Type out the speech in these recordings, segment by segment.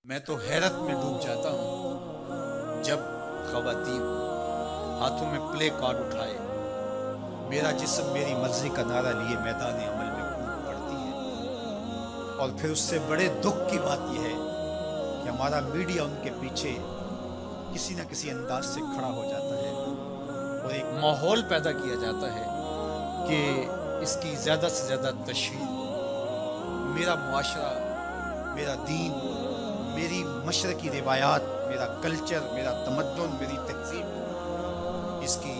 میں تو حیرت میں ڈوب جاتا ہوں جب خواتین ہاتھوں میں پلے کارڈ اٹھائے میرا جسم میری مرضی کا نعرہ لیے میدان عمل میں کود پڑتی ہے، اور پھر اس سے بڑے دکھ کی بات یہ ہے کہ ہمارا میڈیا ان کے پیچھے کسی نہ کسی انداز سے کھڑا ہو جاتا ہے اور ایک ماحول پیدا کیا جاتا ہے کہ اس کی زیادہ سے زیادہ تشہیر ہو۔ میرا معاشرہ، میرا دین، میری مشرقی روایات، میرا کلچر، میرا تمدن، میری تہذیب اس کی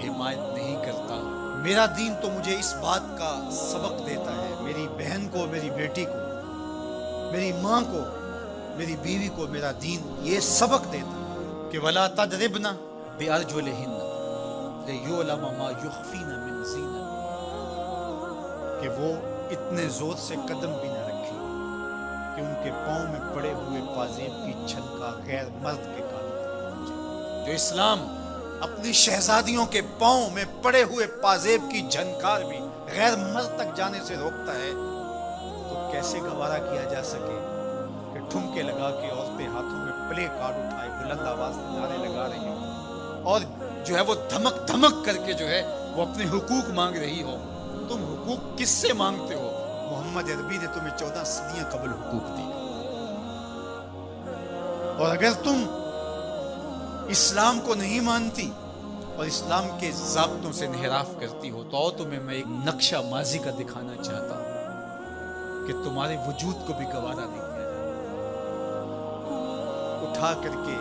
حمایت نہیں کرتا۔ میرا دین تو مجھے اس بات کا سبق دیتا ہے، میری بہن کو، میری بیٹی کو، میری ماں کو، میری بیوی کو میرا دین یہ سبق دیتا ہے کہ وَلَا تَضْرِبْنَ بِأَرْجُلِهِنَّ لِيُعْلَمَ مَا يُخْفِينَ مِنْ زِينَتِهِنَّ، کہ وہ اتنے زور سے قدم بھی نہ رکھیں کہ ان کے پاؤں میں پڑے ہوئے پازیب کی چھلکا غیر مرد کے کانوں تک پہنچے۔ جو اسلام اپنی شہزادیوں کے پاؤں میں پڑے ہوئے پازیب کی جھنکار بھی غیر مرد تک جانے سے روکتا ہے، تو کیسے گوارا کیا جا سکے کہ ٹھمکے لگا کے عورتیں ہاتھوں میں پلے کارڈ اٹھائے بلند آواز سے نعرے لگا رہی ہوں اور جو ہے وہ دھمک دھمک کر کے جو ہے وہ اپنے حقوق مانگ رہی ہو۔ تم حقوق کس سے مانگتے ہو؟ محمد عربی نے تمہیں 14 صدیاں قبل حقوق دی، اور اگر تم اسلام کو نہیں مانتی اور اسلام کے ضابطوں سے انحراف کرتی ہو تو تمہیں میں ایک نقشہ ماضی کا دکھانا چاہتا ہوں کہ تمہارے وجود کو بھی گوارا نہیں کیا جاتا۔ اٹھا کر کے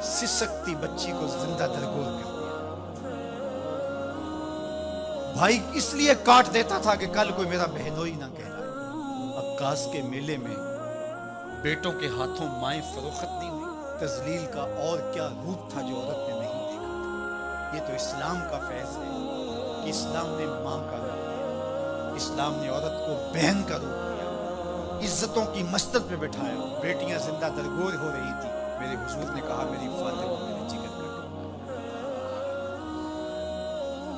سسکتی بچی کو زندہ درگور کر دیا۔ بھائی اس لیے کاٹ دیتا تھا کہ کل کوئی میرا بہنوئی نہ کہلائے۔ عکاس کے میلے میں بیٹوں کے ہاتھوں مائیں فروخت نہیں ہوئی۔ تذلیل کا اور کیا روپ تھا جو عورت نے نہیں دیکھا تھا۔ یہ تو اسلام کا فیض ہے کہ اسلام نے ماں کا روپ دیا، اسلام نے عورت کو بہن کا روپ دیا، عزتوں کی مسند پہ بٹھایا۔ بیٹیاں زندہ درگور ہو رہی تھی، میرے حضور نے کہا میری فاطمہ میرے جگر کا ٹکڑا۔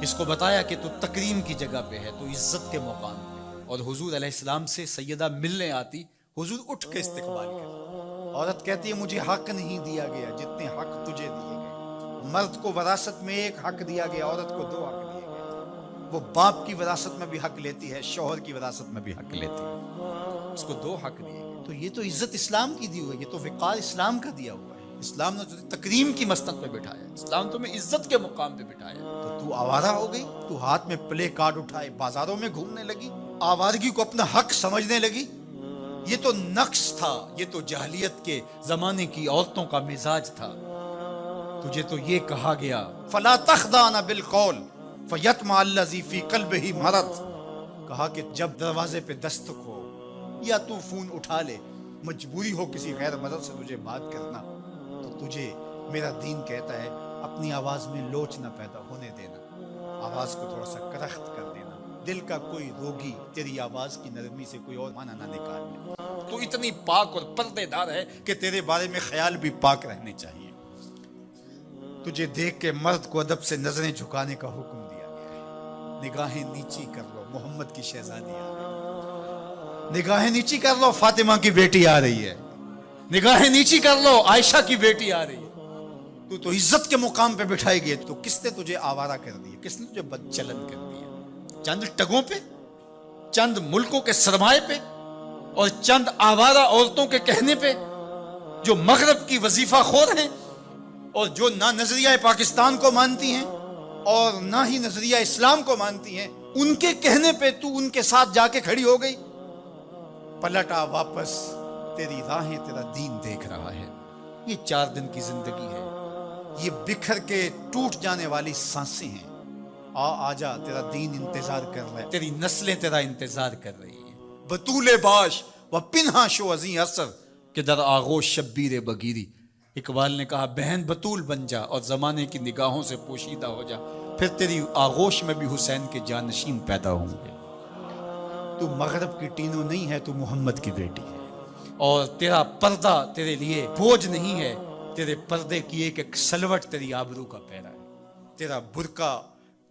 اس کو بتایا کہ تو تکریم کی جگہ پہ ہے، تو عزت کے مقام پہ، اور حضور علیہ السلام سے سیدہ ملنے آتی، حضور اٹھ کے استقبال کرتے۔ عورت کہتی ہے مجھے حق نہیں دیا گیا جتنے حق تجھے دیے گئے۔ مرد کو وراثت میں ایک حق دیا گیا، عورت کو 2 حق دیے گئے۔ وہ باپ کی وراثت میں بھی حق لیتی ہے، شوہر کی وراثت میں بھی حق لیتی ہے، اس کو 2 حق دیے گئے۔ تو یہ تو عزت اسلام کی دی ہوئی ہے، یہ تو وقار اسلام کا دیا ہوا ہے۔ اسلام نے تجھے تکریم کی مسند پہ بٹھایا، اسلام تمہیں عزت کے مقام پہ بٹھایا، تو آوارہ ہو گئی؟ تو ہاتھ میں پلے کارڈ اٹھائے بازاروں میں گھومنے لگی، آوارگی کو اپنا حق سمجھنے لگی؟ یہ تو نقص تھا، یہ تو جاہلیت کے زمانے کی عورتوں کا مزاج تھا۔ تجھے تو یہ کہا گیا فَلَا تَخْضَعْنَ بِالْقَوْلِ فَيَطْمَعَ الَّذِي فِي قَلْبِهِ مَرَضٌ، کہا کہ جب دروازے پہ دستک ہو یا تو فون اٹھا لے، مجبوری ہو کسی غیر مرد سے تجھے بات کرنا، تو تجھے میرا دین کہتا ہے اپنی آواز میں لوچ نہ پیدا ہونے دینا، آواز کو تھوڑا سا کرخت کر دینا، دل کا کوئی روگی تیری آواز کی نرمی سے کوئی اور معنی نہ نکال لے۔ تو اتنی پاک اور پردے دار ہے کہ تیرے بارے میں خیال بھی پاک رہنے چاہیے۔ تجھے دیکھ کے مرد کو ادب سے نظریں جھکانے کا حکم دیا گیا ہے۔ نگاہیں نیچی کر لو، محمد کی شہزادی آ رہی ہے۔ نگاہیں نیچی کر لو، فاطمہ کی بیٹی آ رہی ہے۔ نگاہیں نیچی کر لو، عائشہ کی بیٹی آ رہی ہے۔ تو عزت کے مقام پہ بٹھائی گئی، تو کس نے تجھے آوارہ کر دیا؟ کس نے تجھے بدچلن کر دیا؟ چند ٹگوں پہ، چند ملکوں کے سرمائے پہ، اور چند آوارہ عورتوں کے کہنے پہ جو مغرب کی وظیفہ خور ہیں اور جو نہ نظریہ پاکستان کو مانتی ہیں اور نہ ہی نظریہ اسلام کو مانتی ہیں، ان کے کہنے پہ تو ان کے ساتھ جا کے کھڑی ہو گئی؟ پلٹا واپس، تیری راہیں تیرا دین دیکھ رہا ہے۔ یہ 4 دن کی زندگی ہے، یہ بکھر کے ٹوٹ جانے والی سانسیں ہیں۔ آجا، تیرا دین انتظار کر رہا ہے، تیری نسلیں تیرا انتظار کر رہی ہیں۔ بطول باش و پنہا شو ازیں اثر کہ در آغوش شبیر بگیری۔ اقبال نے کہا بہن بطول بن جا اور زمانے کی نگاہوں سے پوشیدہ ہو جا، پھر تیری آغوش میں بھی حسین کے جانشین پیدا ہوں گے۔ تو مغرب کی ٹینو نہیں ہے، تو محمد کی بیٹی ہے، اور تیرا پردہ تیرے لیے بوجھ نہیں ہے، تیرے پردے کی ایک سلوٹ تیری آبرو کا پیرا ہے، تیرا برقع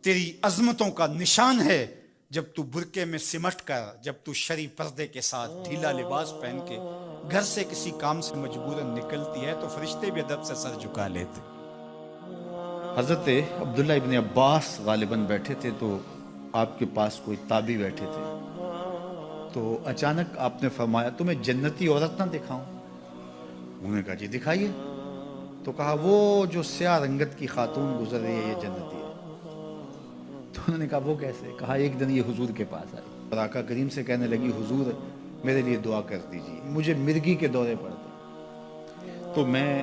تیری عظمتوں کا نشان ہے، جب تو برقعے میں سمٹ کر، جب تو شرعی پردے کے ساتھ ڈھیلا لباس پہن کے گھر سے کسی کام سے مجبوراً نکلتی ہے تو فرشتے بھی ادب سے سر جھکا لیتے۔ حضرت عبداللہ ابن عباس غالباً بیٹھے تھے تو آپ کے پاس کوئی تابعی بیٹھے تھے، تو اچانک آپ نے فرمایا تمہیں جنتی عورت نہ دکھاؤں؟ انہوں نے کہا جی دکھائیے۔ تو کہا وہ جو سیاہ رنگت کی خاتون گزر رہی ہے یہ جنتی ہے۔ تو انہوں نے کہا وہ کیسے؟ کہا ایک دن یہ حضور کے پاس آئی اور آقا کریم سے کہنے لگی حضور میرے لیے دعا کر دیجیے، مجھے مرگی کے دورے پڑتے تو میں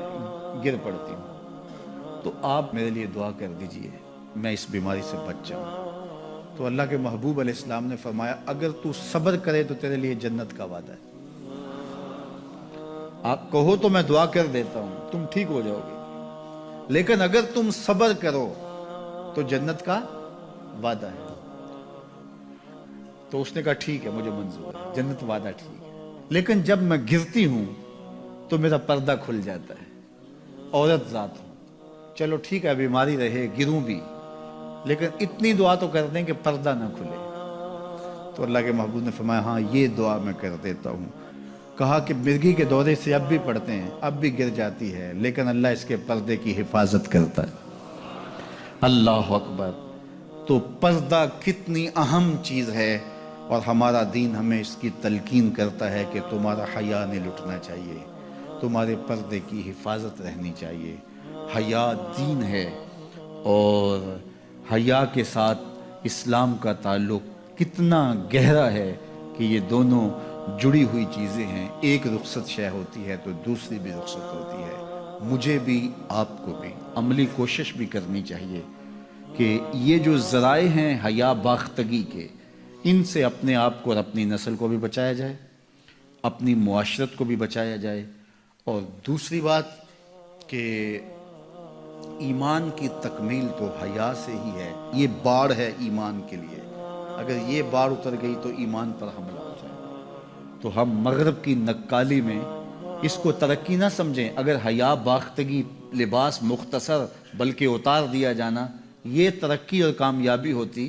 گر پڑتی ہوں، تو آپ میرے لیے دعا کر دیجیے میں اس بیماری سے بچ جاؤں۔ تو اللہ کے محبوب علیہ السلام نے فرمایا اگر تو صبر کرے تو تیرے لیے جنت کا وعدہ ہے، آپ کہو تو میں دعا کر دیتا ہوں تم ٹھیک ہو جاؤ گے، لیکن اگر تم صبر کرو تو جنت کا وعدہ ہے۔ تو اس نے کہا ٹھیک ہے مجھے منظور ہے، جنت وعدہ ٹھیک ہے، لیکن جب میں گرتی ہوں تو میرا پردہ کھل جاتا ہے، عورت ذات ہوں، چلو ٹھیک ہے بیماری رہے گروں بھی لیکن اتنی دعا تو کر دیں کہ پردہ نہ کھلے۔ تو اللہ کے محبوب نے فرمایا ہاں یہ دعا میں کر دیتا ہوں۔ کہا کہ مرگی کے دورے سے اب بھی پڑھتے ہیں، اب بھی گر جاتی ہے، لیکن اللہ اس کے پردے کی حفاظت کرتا ہے۔ اللہ اکبر۔ تو پردہ کتنی اہم چیز ہے، اور ہمارا دین ہمیں اس کی تلقین کرتا ہے کہ تمہارا حیا نہیں لٹنا چاہیے، تمہارے پردے کی حفاظت رہنی چاہیے۔ حیا دین ہے، اور حیا کے ساتھ اسلام کا تعلق کتنا گہرا ہے کہ یہ دونوں جڑی ہوئی چیزیں ہیں، ایک رخصت شے ہوتی ہے تو دوسری بھی رخصت ہوتی ہے۔ مجھے بھی آپ کو بھی عملی کوشش بھی کرنی چاہیے کہ یہ جو ذرائع ہیں حیا باختگی کے، ان سے اپنے آپ کو اور اپنی نسل کو بھی بچایا جائے، اپنی معاشرت کو بھی بچایا جائے۔ اور دوسری بات کہ ایمان کی تکمیل تو حیا سے ہی ہے، یہ باڑ ہے ایمان کے لیے، اگر یہ باڑ اتر گئی تو ایمان پر حملہ ہو جائے۔ تو ہم مغرب کی نکالی میں اس کو ترقی نہ سمجھیں، اگر حیا باختگی لباس مختصر بلکہ اتار دیا جانا یہ ترقی اور کامیابی ہوتی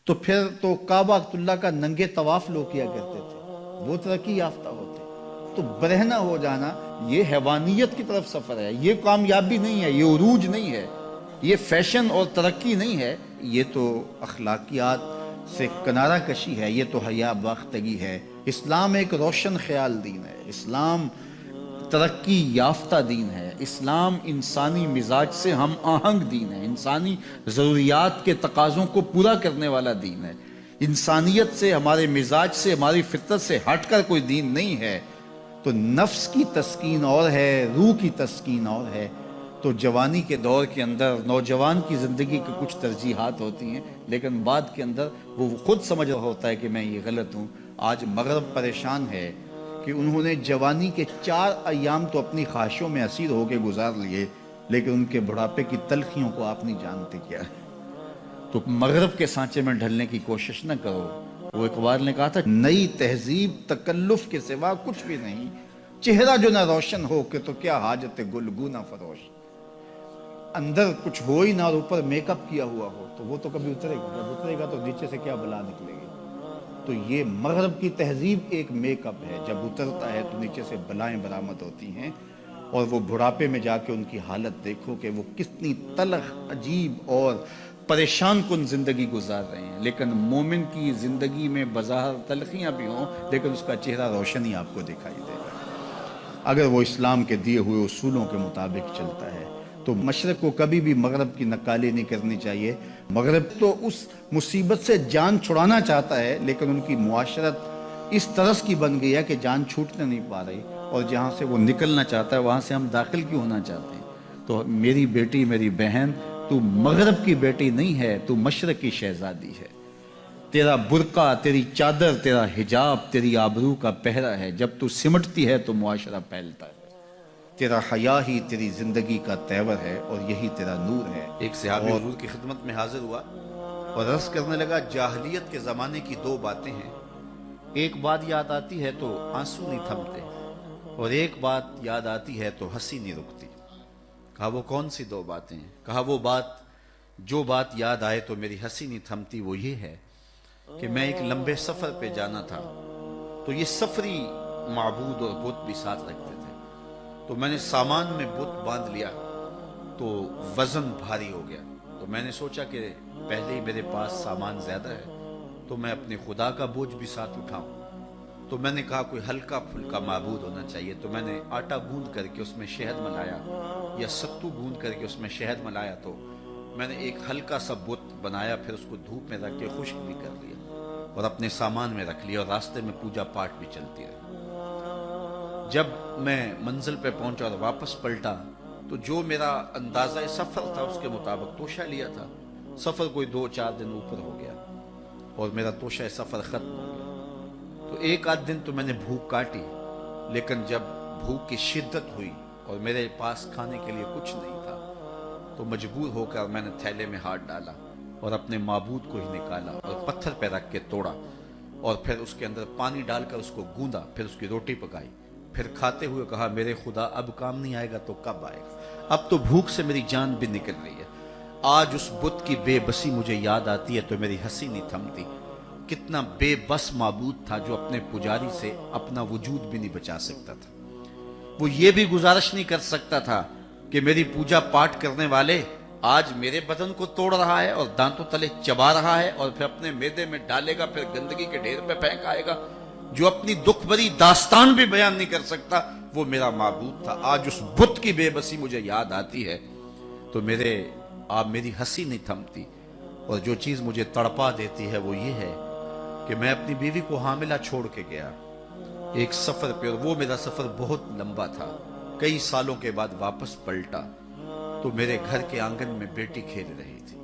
تو پھر تو کعبہ اللہ کا ننگے طواف لوگ کیا کرتے تھے، وہ ترقی یافتہ ہوتے۔ تو برہنہ ہو جانا یہ حیوانیت کی طرف سفر ہے، یہ کامیابی نہیں ہے، یہ عروج نہیں ہے، یہ فیشن اور ترقی نہیں ہے، یہ تو اخلاقیات سے کنارہ کشی ہے، یہ تو حیا باختگی ہے۔ اسلام ایک روشن خیال دین ہے، اسلام ترقی یافتہ دین ہے، اسلام انسانی مزاج سے ہم آہنگ دین ہے، انسانی ضروریات کے تقاضوں کو پورا کرنے والا دین ہے۔ انسانیت سے، ہمارے مزاج سے، ہماری فطرت سے ہٹ کر کوئی دین نہیں ہے۔ تو نفس کی تسکین اور ہے، روح کی تسکین اور ہے۔ تو جوانی کے دور کے اندر نوجوان کی زندگی کی کچھ ترجیحات ہوتی ہیں، لیکن بعد کے اندر وہ خود سمجھ رہا ہوتا ہے کہ میں یہ غلط ہوں۔ آج مغرب پریشان ہے کہ انہوں نے جوانی کے 4 ایام تو اپنی خواہشوں میں اسیر ہو کے گزار لیے، لیکن ان کے بڑھاپے کی تلخیوں کو آپ نہیں جانتے کیا ہے۔ تو مغرب کے سانچے میں ڈھلنے کی کوشش نہ کرو۔ وہ اقبال نے کہا تھا نئی تہذیب تکلف کے سوا کچھ بھی نہیں، چہرہ جو نہ روشن ہو کہ تو کیا حاجت گلگوں نہ فروش۔ اندر کچھ ہو ہی نہ اور اوپر میک اپ کیا ہوا ہو تو وہ تو کبھی اترے گا، جب اترے گا تو نیچے سے کیا بلا نکلے گی۔ تو یہ مغرب کی تہذیب ایک میک اپ ہے، جب اترتا ہے تو نیچے سے بلائیں برآمد ہوتی ہیں، اور وہ بڑھاپے میں جا کے ان کی حالت دیکھو کہ وہ کتنی تلخ، عجیب اور پریشان کن زندگی گزار رہے ہیں۔ لیکن مومن کی زندگی میں بظاہر تلخیاں بھی ہوں لیکن اس کا چہرہ روشن ہی آپ کو دکھائی دے گا، اگر وہ اسلام کے دیے ہوئے اصولوں کے مطابق چلتا ہے۔ تو مشرق کو کبھی بھی مغرب کی نکالی نہیں کرنی چاہیے۔ مغرب تو اس مصیبت سے جان چھڑانا چاہتا ہے، لیکن ان کی معاشرت اس طرز کی بن گئی ہے کہ جان چھوٹنے نہیں پا رہی، اور جہاں سے وہ نکلنا چاہتا ہے وہاں سے ہم داخل کیوں ہونا چاہتے ہیں۔ تو میری بیٹی، میری بہن، تو مغرب کی بیٹی نہیں ہے، تو مشرق کی شہزادی ہے۔ تیرا برقع، تیری چادر، تیرا حجاب تیری آبرو کا پہرا ہے، جب تو سمٹتی ہے تو معاشرہ پھیلتا ہے۔ تیرا حیا ہی تیری زندگی کا تیور ہے، اور یہی تیرا نور ہے۔ ایک صحابی حضور کی خدمت میں حاضر ہوا اور عرض کرنے لگا جاہلیت کے زمانے کی 2 باتیں ہیں، ایک بات یاد آتی ہے تو آنسو نہیں تھمتے، اور ایک بات یاد آتی ہے تو ہنسی نہیں رکتی۔ کہا وہ کون سی 2 باتیں ہیں؟ کہا وہ بات، جو بات یاد آئے تو میری ہنسی نہیں تھمتی وہ یہ ہے کہ میں ایک لمبے سفر پہ جانا تھا، تو یہ سفری معبود اور بت بھی ساتھ رکھتے تھے، تو میں نے سامان میں بت باندھ لیا تو وزن بھاری ہو گیا، تو میں نے سوچا کہ پہلے ہی میرے پاس سامان زیادہ ہے تو میں اپنے خدا کا بوجھ بھی ساتھ اٹھاؤں، تو میں نے کہا کوئی ہلکا پھلکا معبود ہونا چاہیے، تو میں نے آٹا گوندھ کر کے اس میں شہد ملایا یا ستو گوندھ کر کے اس میں شہد ملایا، تو میں نے ایک ہلکا سا بت بنایا، پھر اس کو دھوپ میں رکھ کے خشک بھی کر لیا اور اپنے سامان میں رکھ لیا، اور راستے میں پوجا پاٹ بھی چلتی رہی۔ جب میں منزل پہ پہنچا اور واپس پلٹا تو جو میرا اندازہ سفر تھا اس کے مطابق توشہ لیا تھا، سفر کوئی 2-4 دن اوپر ہو گیا اور میرا توشہ سفر ختم ہو گیا، تو 1-8 دن تو میں نے بھوک کاٹی، لیکن جب بھوک کی شدت ہوئی اور میرے پاس کھانے کے لیے کچھ نہیں تھا تو مجبور ہو کر میں نے تھیلے میں ہاتھ ڈالا اور اپنے معبود کو ہی نکالا اور پتھر پہ رکھ کے توڑا، اور پھر اس کے اندر پانی ڈال کر اس کو گوندا، پھر اس کی روٹی پکائی، پھر کھاتے ہوئے کہا میرے خدا اب کام نہیں آئے گا تو کب آئے گا، اب تو بھوک سے میری جان بھی نکل رہی ہے، آج اس بت کی بے بسی مجھے یاد آتی ہے تو میری ہنسی نہیں تھمتی، کتنا بے بس معبود تھا جو اپنے پجاری سے اپنا وجود بھی نہیں بچا سکتا تھا، وہ یہ بھی گزارش نہیں کر سکتا تھا کہ میری پوجا پاٹ کرنے والے آج میرے بدن کو توڑ رہا ہے اور دانتوں تلے چبا رہا ہے اور پھر اپنے میدے میں ڈالے گا، پھر گندگی کے ڈھیر پہ پھینک آئے گا، جو اپنی دکھ بھری داستان بھی بیان نہیں کر سکتا، وہ میرا معبود تھا، آج اس بت کی بے بسی مجھے یاد آتی ہے تو میری ہنسی نہیں تھمتی، اور جو چیز مجھے تڑپا دیتی ہے وہ یہ ہے کہ میں اپنی بیوی کو حاملہ چھوڑ کے گیا ایک سفر پہ، اور وہ میرا سفر بہت لمبا تھا، کئی سالوں کے بعد واپس پلٹا تو میرے گھر کے آنگن میں بیٹی کھیل رہی تھی،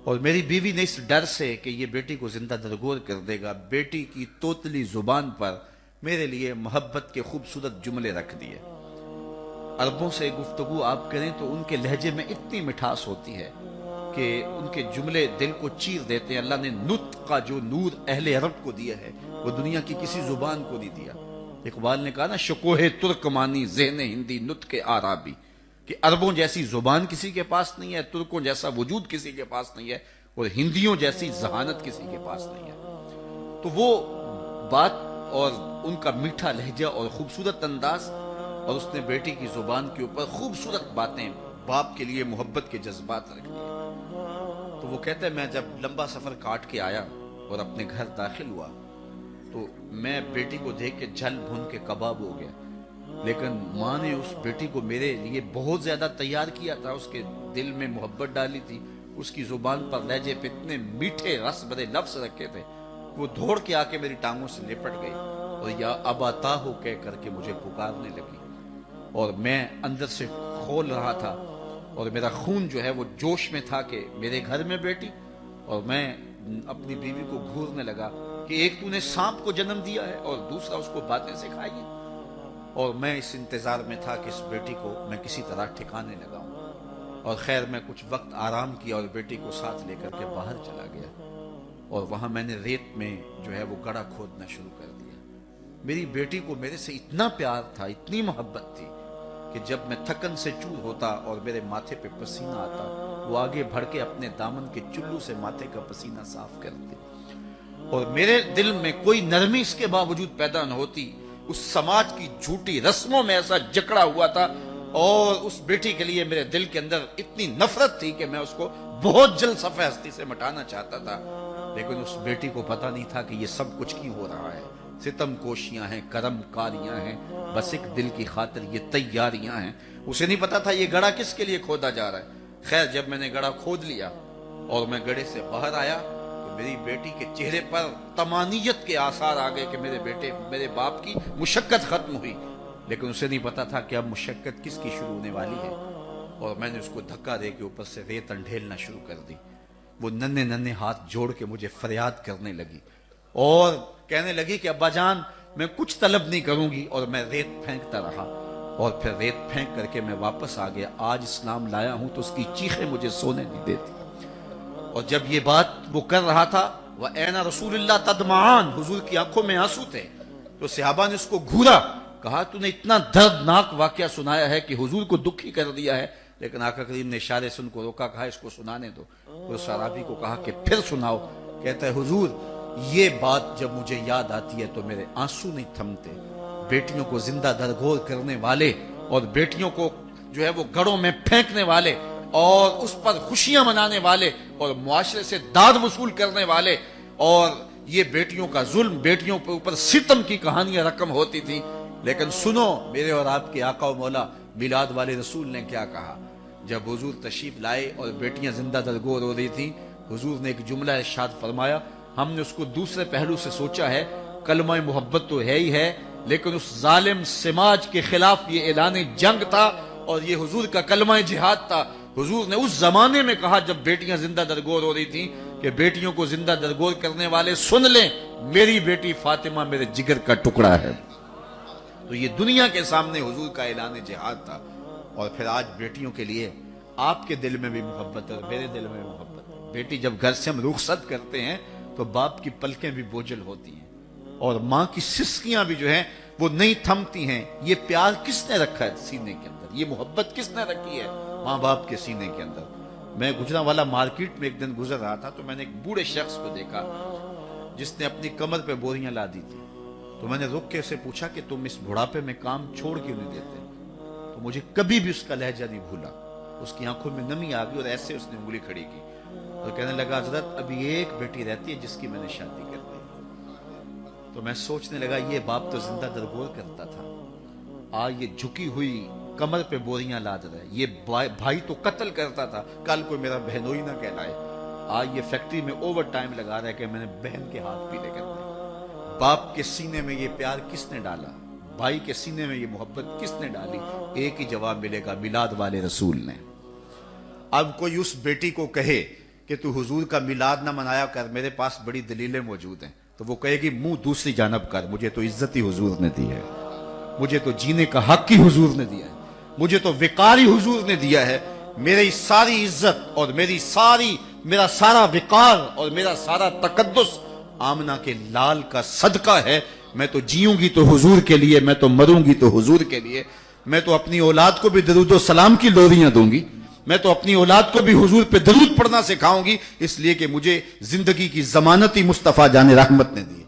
اور میری بیوی نے اس ڈر سے کہ یہ بیٹی کو زندہ درگور کر دے گا، بیٹی کی توتلی زبان پر میرے لیے محبت کے خوبصورت جملے رکھ دیے۔ عربوں سے گفتگو آپ کریں تو ان کے لہجے میں اتنی مٹھاس ہوتی ہے کہ ان کے جملے دل کو چیر دیتے ہیں، اللہ نے نطق کا جو نور اہل عرب کو دیا ہے وہ دنیا کی کسی زبان کو نہیں دیا۔ اقبال نے کہا نا شکوہ ترکمانی ذہن ہندی نطق عربی، کہ عربوں جیسی زبان کسی کے پاس نہیں ہے، ترکوں جیسا وجود کسی کے پاس نہیں ہے، اور ہندیوں جیسی ذہانت کسی کے پاس نہیں ہے۔ تو وہ بات اور ان کا میٹھا لہجہ اور خوبصورت انداز، اور اس نے بیٹی کی زبان کے اوپر خوبصورت باتیں، باپ کے لیے محبت کے جذبات رکھ دیے۔ تو وہ کہتے ہیں میں جب لمبا سفر کاٹ کے آیا اور اپنے گھر داخل ہوا تو میں بیٹی کو دیکھ کے جھل بھن کے کباب ہو گیا، لیکن ماں نے اس بیٹی کو میرے لیے بہت زیادہ تیار کیا تھا، اس کے دل میں محبت ڈالی تھی، اس کی زبان پر لہجے پہ اتنے میٹھے رس بھرے لفظ رکھے تھے، وہ دوڑ کے آ کے میری ٹانگوں سے لپٹ گئی اور یا ابا ہو کہہ کر کے مجھے پکارنے لگی، اور میں اندر سے کھول رہا تھا اور میرا خون جو ہے وہ جوش میں تھا کہ میرے گھر میں بیٹی، اور میں اپنی بیوی کو گھورنے لگا کہ ایک تو نے سانپ کو جنم دیا ہے اور دوسرا اس کو باتیں سکھائی ہیں، اور میں اس انتظار میں تھا کہ اس بیٹی کو میں کسی طرح ٹھکانے لگاؤں، اور خیر میں کچھ وقت آرام کیا اور بیٹی کو ساتھ لے کر کے باہر چلا گیا، اور وہاں میں نے ریت میں جو ہے وہ گڑھا کھودنا شروع کر دیا۔ میری بیٹی کو میرے سے اتنا پیار تھا، اتنی محبت تھی کہ جب میں تھکن سے چور ہوتا اور میرے ماتھے پہ پسینہ آتا، وہ آگے بڑھ کے اپنے دامن کے چلو سے ماتھے کا پسینہ صاف کرتی، اور میرے دل میں کوئی نرمی اس کے باوجود پیدا نہ ہوتی، اس سماج کی جھوٹی رسموں میں ایسا جکڑا ہوا تھا، اور اس بیٹی کے لیے میرے دل کے اندر اتنی نفرت تھی کہ میں اس کو بہت جلد صفحہ ہستی سے مٹانا چاہتا تھا، لیکن اس بیٹی کو پتا نہیں تھا کہ یہ سب کچھ کیوں ہو رہا ہے، ستم کوشیاں ہیں، کرم کاریاں ہیں، بس ایک دل کی خاطر یہ تیاریاں ہیں، اسے نہیں پتا تھا یہ گڑھا کس کے لیے کھودا جا رہا ہے۔ خیر جب میں نے گڑھا کھود لیا اور میں گڑھے سے باہر آیا تو میری بیٹی کے چہرے پر طمانیت کے آثار آ گئے کہ میرے باپ کی مشقت ختم ہوئی، لیکن اسے نہیں پتا تھا کہ اب مشقت کس کی شروع ہونے والی ہے، اور میں نے اس کو دھکا دے کے اوپر سے ریت انڈھیلنا شروع کر دی۔ وہ ننھے ہاتھ جوڑ کے مجھے فریاد کرنے لگی اور کہنے لگی کہ ابا جان میں کچھ طلب نہیں کروں گی، اور میں ریت پھینکتا رہا، اور پھر ریت پھینک کر کے میں واپس آ گیا۔ آج اسلام لایا ہوں تو اس کی چیخیں مجھے سونے نہیں دیتی، اور جب یہ بات وہ کر رہا تھا وَأَيْنَ رَسُولِ اللَّهِ تَدْمَعَانِ، حضور کی آنکھوں میں آنسو تھے، تو صحابہ نے اس کو گھورا، کہا تو نے اتنا دردناک واقعہ سنایا ہے کہ حضور کو دکھی کر دیا ہے، لیکن آقا کریم نے اشارے سے ان کو روکا، کہا اس کو سنانے دو، تو صحابی کو کہا کہ پھر سناؤ، کہتا ہے حضور یہ بات جب مجھے یاد آتی ہے تو میرے آنسو نہیں تھمتے. بیٹیوں کو زندہ درگور کرنے والے اور بیٹیوں کو جو ہے وہ گڑوں میں پھینکنے والے اور اس پر خوشیاں منانے والے اور معاشرے سے داد وصول کرنے والے اور یہ بیٹیوں کا ظلم، بیٹیوں کے اوپر ستم کی کہانیاں رقم ہوتی تھی. لیکن سنو میرے اور آپ کے آقا و مولا میلاد والے رسول نے کیا کہا. جب حضور تشریف لائے اور بیٹیاں زندہ درگور ہو رہی تھیں، حضور نے ایک جملہ ارشاد فرمایا. ہم نے اس کو دوسرے پہلو سے سوچا ہے، کلمہ محبت تو ہے ہی ہے، لیکن اس ظالم سماج کے خلاف یہ اعلان جنگ تھا اور یہ حضور کا کلمہ جہاد تھا. حضور نے اس زمانے میں کہا جب بیٹیاں زندہ درگور ہو رہی تھیں کہ بیٹیوں کو زندہ درگور کرنے والے سن لیں، میری بیٹی فاطمہ میرے جگر کا ٹکڑا ہے. تو یہ دنیا کے سامنے حضور کا اعلان جہاد تھا. اور پھر آج بیٹیوں کے لیے آپ کے دل میں بھی محبت ہے اور میرے دل میں بھی محبت ہے. بیٹی جب گھر سے ہم رخصت کرتے ہیں تو باپ کی پلکیں بھی بوجھل ہوتی ہیں اور ماں کی سسکیاں بھی جو ہیں وہ نہیں تھمتی ہیں. یہ پیار کس نے رکھا ہے سینے کے اندر؟ یہ محبت کس نے رکھی ہے ماں باپ کے سینے کے اندر؟ میں گجرانوالہ مارکیٹ میں ایک دن گزر رہا تھا تو میں نے ایک بوڑھے شخص کو دیکھا جس نے اپنی کمر پہ بوریاں لا دی تھی. تو میں نے رک کے اسے پوچھا کہ تم اس بڑھاپے میں کام چھوڑ کیوں نہیں دیتے؟ تو مجھے کبھی بھی اس کا لہجہ نہیں بھولا. اس کی آنکھوں میں نمی آ گئی اور ایسے اس نے انگلی کھڑی کی اور کہنے لگا حضرت ابھی ایک بیٹی رہتی ہے جس کی میں نے شادی کر دی. تو میں سوچنے لگا یہ باپ تو زندہ درگور کرتا تھا، آج یہ جھکی ہوئی کمر پہ بوریاں لاد رہا ہے. یہ بھائی تو قتل کرتا تھا، کل کوئی میرا بہنوئی نہ کہلائے. آج یہ فیکٹری میں اوور ٹائم لگا رہا ہے کہ میں نے بہن کے ہاتھ پیلے کر دیں. باپ کے سینے میں یہ پیار کس نے ڈالا؟ بھائی کے سینے میں یہ محبت کس نے ڈالی؟ ایک ہی جواب ملے گا، میلاد والے رسول نے. اب کوئی اس بیٹی کو کہے کہ تو حضور کا میلاد نہ منایا کر، میرے پاس بڑی دلیلیں موجود ہیں، تو وہ کہے گی منہ دوسری جانب کر. مجھے تو عزت ہی حضور نے دی ہے، مجھے تو جینے کا حق ہی حضور نے دیا ہے، مجھے تو وقار ہی حضور نے دیا ہے. میری ساری عزت اور میرا سارا وقار اور میرا سارا تقدس آمنہ کے لال کا صدقہ ہے. میں تو جیوں گی تو حضور کے لیے، میں تو مروں گی تو حضور کے لیے. میں تو اپنی اولاد کو بھی درود و سلام کی لوریاں دوں گی، میں تو اپنی اولاد کو بھی حضور پہ درود پڑھنا سکھاؤں گی، اس لیے کہ مجھے زندگی کی ضمانت ہی مصطفیٰ جان رحمت نے دی.